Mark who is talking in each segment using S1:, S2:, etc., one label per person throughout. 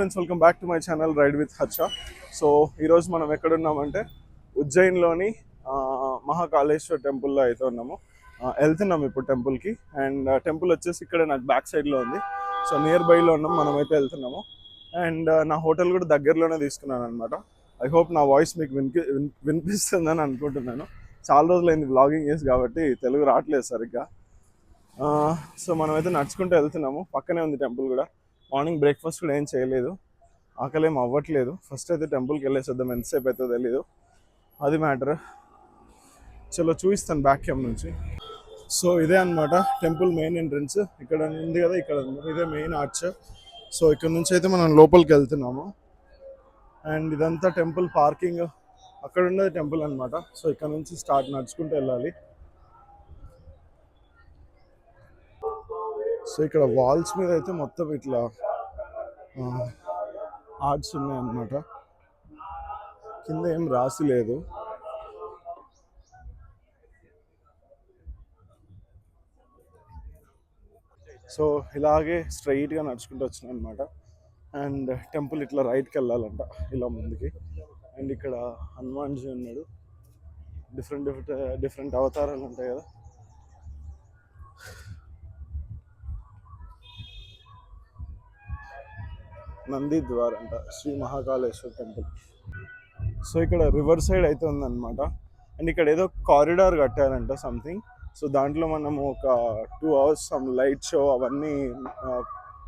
S1: Friends, welcome back to my channel ride with Harsha. So ఈరోజు మనం ఎక్కడున్నామంటే ఉజ్జయిన్లోని మహాకాళేశ్వర్ టెంపుల్లో అయితే ఉన్నాము. వెళ్తున్నాం ఇప్పుడు టెంపుల్కి. అండ్ టెంపుల్ వచ్చేసి ఇక్కడ నాకు బ్యాక్ సైడ్లో ఉంది. సో నియర్ బైలో ఉన్నాం, మనమైతే వెళ్తున్నాము. అండ్ నా హోటల్ కూడా దగ్గరలోనే తీసుకున్నాను అనమాట. ఐ హోప్ నా వాయిస్ మీకు వినిపిస్తుందని అనుకుంటున్నాను. చాలా రోజులైంది వ్లాగింగ్ చేసి, కాబట్టి తెలుగు రావట్లేదు సరిగ్గా. సో మనమైతే నడుచుకుంటూ వెళ్తున్నాము. పక్కనే ఉంది టెంపుల్ కూడా. మార్నింగ్ బ్రేక్ఫాస్ట్ కూడా ఏం చేయలేదు, ఆకలి ఏం అవ్వట్లేదు. ఫస్ట్ అయితే టెంపుల్కి వెళ్ళేసి వద్దాం, ఎంతసేపు అవుతుందో తెలీదు, అది మ్యాటర్. చలో చూపిస్తాను బ్యాక్ క్యామ్ నుంచి. సో ఇదే అనమాట టెంపుల్ మెయిన్ ఎంట్రన్స్. ఇక్కడ ఉంది కదా, ఇక్కడ ఇదే మెయిన్ ఆర్చ్. సో ఇక్కడ నుంచి అయితే మనం లోపలికి వెళ్తున్నాము. అండ్ ఇదంతా టెంపుల్ పార్కింగ్, అక్కడ ఉన్నది టెంపుల్ అనమాట. సో ఇక్కడ నుంచి స్టార్ట్ నడుచుకుంటూ వెళ్ళాలి. సో ఇక్కడ వాల్స్ మీద అయితే మొత్తం ఇట్లా ఆర్ట్స్ ఉన్నాయన్నమాట. కింద ఏం రాసి లేదు. సో ఇలాగే స్ట్రైట్గా నడుచుకుంటూ వచ్చినాయి అనమాట. అండ్ టెంపుల్ ఇట్లా రైట్కి వెళ్ళాలంట, ఇలా ముందుకి. అండ్ ఇక్కడ హనుమాన్జీ ఉన్నాడు. డిఫరెంట్ అవతారాలు ఉంటాయి కదా. నంది ద్వార్ అంట, శ్రీ మహాకాళేశ్వర్ టెంపుల్. సో ఇక్కడ రివర్ సైడ్ అయితే ఉందన్నమాట. అండ్ ఇక్కడ ఏదో కారిడార్ కట్టారంట సంథింగ్. సో దాంట్లో మనము ఒక 2 hours సమ్ లైట్ షో అవన్నీ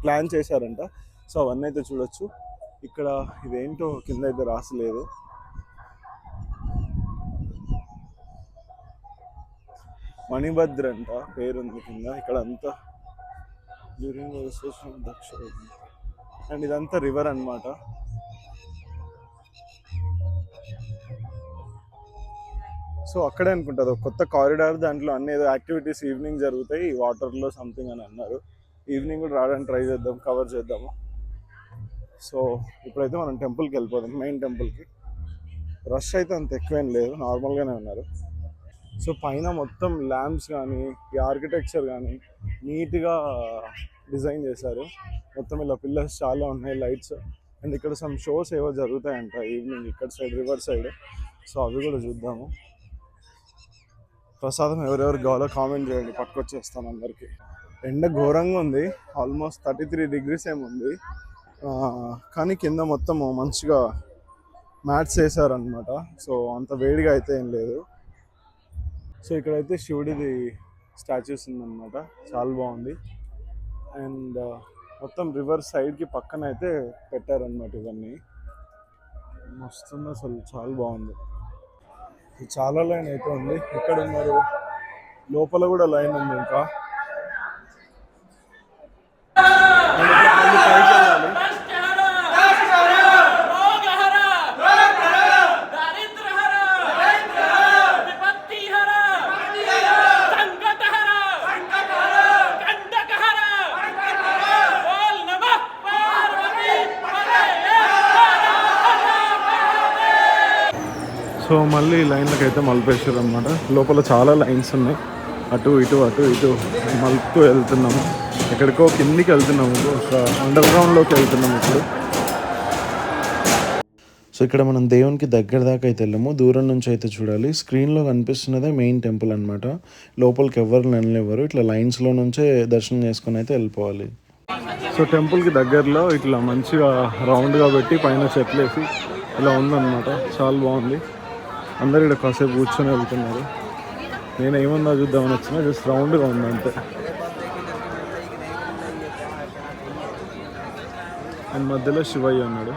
S1: ప్లాన్ చేశారంట. సో అవన్నీ అయితే చూడొచ్చు. ఇక్కడ ఇదేంటో కింద అయితే రాసలేదు. మణిభద్ర అంట పేరుంది కింద. ఇక్కడ అంతా డ్యూరింగ్ దక్ష. అండ్ ఇదంతా రివర్ అన్నమాట. సో అక్కడే అనుకుంటుంది ఒక కొత్త కారిడార్, దాంట్లో అన్ని ఏదో యాక్టివిటీస్ ఈవినింగ్ జరుగుతాయి వాటర్లో సంథింగ్ అని అన్నారు. ఈవినింగ్ కూడా రావడానికి ట్రై చేద్దాం, కవర్ చేద్దాము. సో ఇప్పుడైతే మనం టెంపుల్కి వెళ్ళిపోదాం, మెయిన్ టెంపుల్కి. రష్ అయితే అంత ఎక్కువేం లేదు, నార్మల్గానే ఉన్నారు. సో పైన మొత్తం ల్యాంప్స్ కానీ, ఈ ఆర్కిటెక్చర్ కానీ నీట్గా డిజైన్ చేశారు. మొత్తం ఇలా పిల్లర్స్ చాలా ఉన్నాయి, లైట్స్. అండ్ ఇక్కడ సమ్ షోస్ ఏవో జరుగుతాయంట ఈవినింగ్ ఇక్కడ సైడ్, రివర్ సైడ్. సో అవి కూడా చూద్దాము. ప్రసాదం ఎవరెవరు కావాలో కామెంట్ చేయండి, పట్టుకొచ్చేస్తాను అందరికీ. ఎండ ఘోరంగా ఉంది, ఆల్మోస్ట్ 33 degrees ఏముంది. కానీ కింద మొత్తం మంచిగా మ్యాట్స్ వేసారనమాట. సో అంత వేడిగా అయితే ఏం లేదు. సో ఇక్కడైతే శివుడిది స్టాచ్యూస్ ఉందన్నమాట, చాలా బాగుంది. అండ్ మొత్తం రివర్ సైడ్కి పక్కన అయితే పెట్టారనమాట ఇవన్నీ. మస్తుంది అసలు, చాలా బాగుంది. చాలా లైన్ అయితే ఉంది. ఇక్కడ ఉన్నారు, లోపల కూడా లైన్ ఉంది ఇంకా. సో మళ్ళీ లైన్లకు అయితే మలిపేసారు అనమాట. లోపల చాలా లైన్స్ ఉన్నాయి, అటు ఇటు మలుపుతూ వెళ్తున్నాము. ఎక్కడికో కిందికి వెళ్తున్నాము, ఒక అండర్ గ్రౌండ్లోకి వెళ్తున్నాము ఇప్పుడు. సో ఇక్కడ మనం దేవునికి దగ్గర దాకా అయితే వెళ్ళాము, దూరం నుంచి అయితే చూడాలి. స్క్రీన్లో కనిపిస్తున్నదే మెయిన్ టెంపుల్ అనమాట. లోపలికి ఎవరు వెళ్ళలేవారు, ఇట్లా లైన్స్లో నుంచే దర్శనం చేసుకుని అయితే వెళ్ళిపోవాలి. సో టెంపుల్కి దగ్గరలో ఇట్లా మంచిగా రౌండ్గా పెట్టి పైన చెట్లు వేసి ఇలా ఉందన్నమాట, చాలా బాగుంది. అందరు ఇక్కడ కాసేపు కూర్చొని వెళ్తున్నారు. నేను ఏమన్నా చూద్దామని వచ్చినా, జస్ట్ రౌండ్గా ఉంది అంతే. అండ్ మధ్యలో శివయ్య ఉన్నాడు.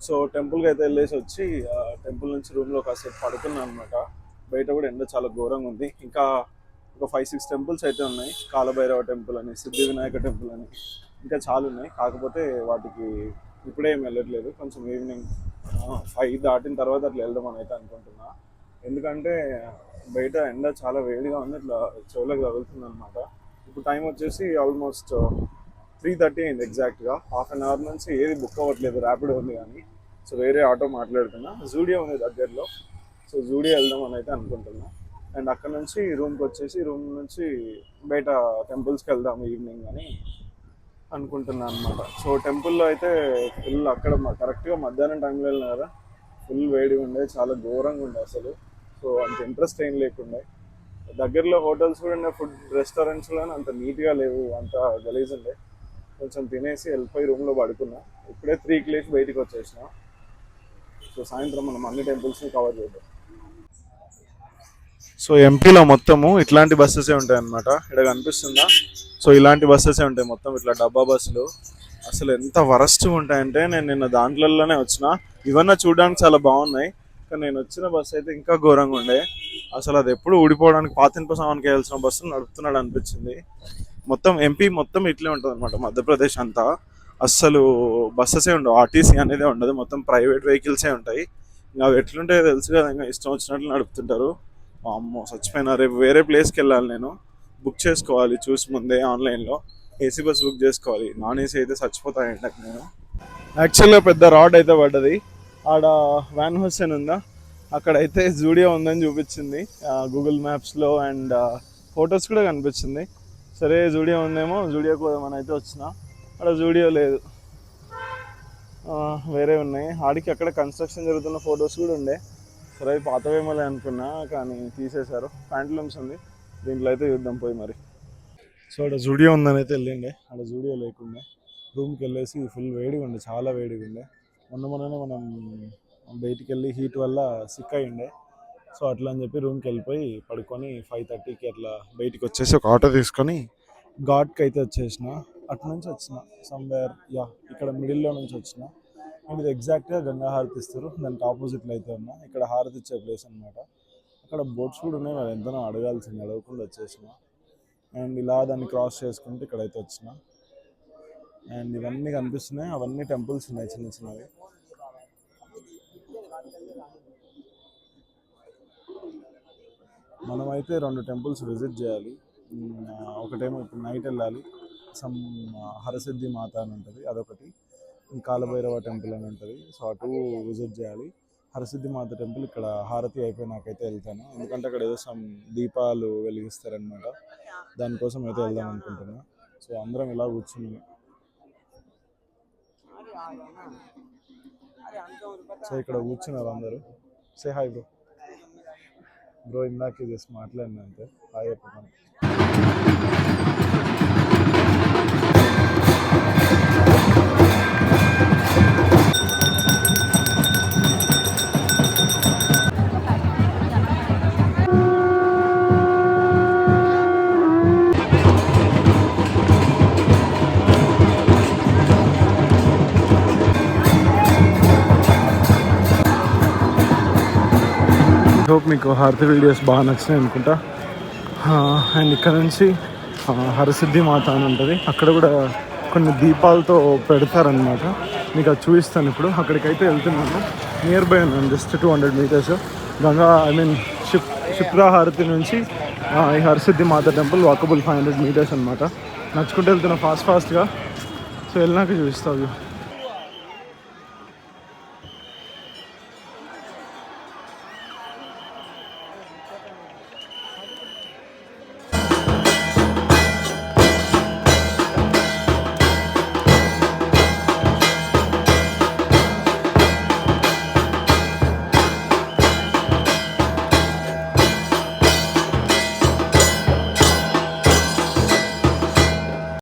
S1: సో టెంపుల్కి అయితే వెళ్ళేసి వచ్చి టెంపుల్ నుంచి రూమ్లో కాసేపు పడుకున్నాను అనమాట. బయట కూడా ఎండ చాలా ఘోరంగా ఉంది. ఇంకా ఒక 5-6 టెంపుల్స్ అయితే ఉన్నాయి. కాలభైరవ టెంపుల్ అని, సిద్ధి వినాయక టెంపుల్ అని, ఇంకా చాలా ఉన్నాయి. కాకపోతే వాటికి ఇప్పుడే ఏం వెళ్ళట్లేదు, కొంచెం ఈవినింగ్ 5 దాటిన తర్వాత అట్లా వెళ్దామని అయితే అనుకుంటున్నా. ఎందుకంటే బయట ఎండ చాలా వేడిగా ఉంది, ఇట్లా చెవులకు తగులుతుంది అనమాట. ఇప్పుడు టైం వచ్చేసి ఆల్మోస్ట్ 3:30 అయింది ఎగ్జాక్ట్గా. హాఫ్ అన్ అవర్ నుంచి ఏది బుక్ అవ్వట్లేదు, ర్యాపిడో ఉంది కానీ. సో వేరే ఆటో మాట్లాడుతున్నా. జూడియో ఉంది దగ్గరలో, సో జూడియో వెళ్దామని అయితే అనుకుంటున్నా. అండ్ అక్కడ నుంచి రూమ్కి వచ్చేసి, రూమ్ నుంచి బయట టెంపుల్స్కి వెళ్దాము ఈవినింగ్ అని అనుకుంటున్నాను అనమాట. సో టెంపుల్లో అయితే ఫుల్ అక్కడ కరెక్ట్గా మధ్యాహ్నం టైంలో వెళ్ళిన కదా, ఫుల్ వేడిగా ఉండే, చాలా ఘోరంగా ఉండే అసలు. సో అంత ఇంట్రెస్ట్ ఏం లేకుండే. దగ్గరలో హోటల్స్ కూడా ఉండే, ఫుడ్ రెస్టారెంట్స్ కూడా అంత నీట్గా లేవు, అంత గలీజ్ ఉండే. కొంచెం తినేసి వెళ్ళిపోయి రూమ్లో పడుకున్నా. ఇప్పుడే 3కి లేచి బయటికి వచ్చేసిన. సో సాయంత్రం మనం అన్ని టెంపుల్స్ని కవర్ చేద్దాం. సో ఎంపీలో మొత్తము ఇట్లాంటి బస్సెసే ఉంటాయి అన్నమాట. ఇక్కడ కనిపిస్తుందా? సో ఇలాంటి బస్సెసే ఉంటాయి మొత్తం, ఇట్లా డబ్బా బస్సులు. అసలు ఎంత వరస్ట్గా ఉంటాయంటే, నేను నిన్న దాంట్లలోనే వచ్చిన. ఇవన్నీ చూడడానికి చాలా బాగున్నాయి, కానీ నేను వచ్చిన బస్సు అయితే ఇంకా ఘోరంగా ఉండే. అసలు అది ఎప్పుడు ఊడిపోవడానికి పాతింప సామాన్కి వెళ్ళాల్సిన బస్సులు నడుపుతున్నాడు అనిపించింది. మొత్తం ఎంపీ మొత్తం ఇట్లే ఉంటుంది అనమాట, మధ్యప్రదేశ్ అంతా. అస్సలు బస్సెసే ఉండవు, ఆర్టీసీ అనేది ఉండదు, మొత్తం ప్రైవేట్ వెహికల్సే ఉంటాయి. ఇంకా అవి ఎట్లుంటాయో తెలుసు కదా, ఇంకా ఇష్టం వచ్చినట్లు నడుపుతుంటారు. అమ్మో చచ్చిపోయినా. రేపు వేరే ప్లేస్కి వెళ్ళాలి, నేను బుక్ చేసుకోవాలి చూసి ముందే ఆన్లైన్లో. ఏసీ బస్ బుక్ చేసుకోవాలి, నాన్ ఏసీ అయితే చచ్చిపోతాయంట నేను. యాక్చువల్గా పెద్ద రాడ్ అయితే పడ్డది ఆడ. వ్యాన్ హుస్సేన్ ఉందా, అక్కడైతే జూడియో ఉందని చూపించింది గూగుల్ మ్యాప్స్లో, అండ్ ఫొటోస్ కూడా కనిపించింది. సరే జూడియో ఉందేమో, జూడియోకి పోదామని అయితే వచ్చిన. అక్కడ జూడియో లేదు, వేరే ఉన్నాయి. ఆడికి అక్కడ కన్స్ట్రక్షన్ జరుగుతున్న ఫొటోస్ కూడా ఉండే. సరే పాతవేమోలే అనుకున్నా, కానీ తీసేశారు. ప్యాంట్లూమ్స్ ఉంది, దీంట్లో అయితే చూద్దాం పోయి మరి. సో అక్కడ జూడియో ఉందని అయితే వెళ్ళిండే, అక్కడ జూడియో లేకుండే. రూమ్కి వెళ్ళేసి ఫుల్ వేడిగా ఉండే, చాలా వేడిగా ఉండే. మొన్ననే మనం బయటికి వెళ్ళి హీట్ వల్ల సిక్ అయి ఉండే. సో అట్లా అని చెప్పి రూమ్కి వెళ్ళిపోయి పడుకొని 5:30కి అట్లా బయటికి వచ్చేసి ఒక ఆటో తీసుకొని ఘాట్కి అయితే వచ్చేసిన. అటు నుంచి వచ్చిన సమ్వేర్, ఇక్కడ మిడిల్లో నుంచి వచ్చిన. అండ్ ఇది ఎగ్జాక్ట్గా గంగా హారతి ఇస్తారు, దానికి ఆపోజిట్లో అయితే ఉన్నా. ఇక్కడ హారతి ఇచ్చే ప్లేస్ అనమాట. అక్కడ బోట్స్ కూడా ఉన్నాయి, మరి ఎంతనో అడగాల్సింది, అడగకుండా వచ్చేసిన. అండ్ ఇలా దాన్ని క్రాస్ చేసుకుంటే ఇక్కడైతే వచ్చిన. అండ్ ఇవన్నీ కనిపిస్తున్నాయి, అవన్నీ టెంపుల్స్ ఉన్నాయి చిన్న చిన్నవి. మనమైతే 2 టెంపుల్స్ విజిట్ చేయాలి. ఒకటేమో ఇప్పుడు నైట్ వెళ్ళాలి, సమ్ హరసిద్ధి మాత అని ఉంటుంది అదొకటి, కాలభైరవ టెంపుల్ అని ఉంటుంది. సో అటు విజిట్ చేయాలి. హరసిద్ధి మాత టెంపుల్ ఇక్కడ హారతి అయిపోయినాకైతే వెళ్తాను, ఎందుకంటే అక్కడ ఏదో సమ్ దీపాలు వెలిగిస్తారనమాట, దానికోసం అయితే వెళ్దాం అనుకుంటున్నా. సో అందరం ఇలా కూర్చుని, సో ఇక్కడ కూర్చున్నారు అందరూ. Say hi bro. బ్రో ఇందాక జస్ట్ మాట్లాడినా అంతే, హాయ్ చెప్పమని. హోప్ మీకు హారతి వీడియోస్ బాగా నచ్చినాయి అనుకుంటా. అండ్ ఇక్కడ నుంచి హరసిద్ధి మాత అని ఉంటుంది, అక్కడ కూడా కొన్ని దీపాలతో పెడతారనమాట. మీకు అది చూపిస్తాను ఇప్పుడు. అక్కడికైతే వెళ్తున్నాను, నియర్ బై ఉన్నాను, జస్ట్ 200 meters. క్షిప్రా హారతి నుంచి ఈ హరసిద్ధి మాత టెంపుల్ వాకబుల్ 500 meters అనమాట. నడుచుకుంటూ వెళ్తున్నా ఫాస్ట్గా. సో వెళ్ళినాక చూపిస్తావు.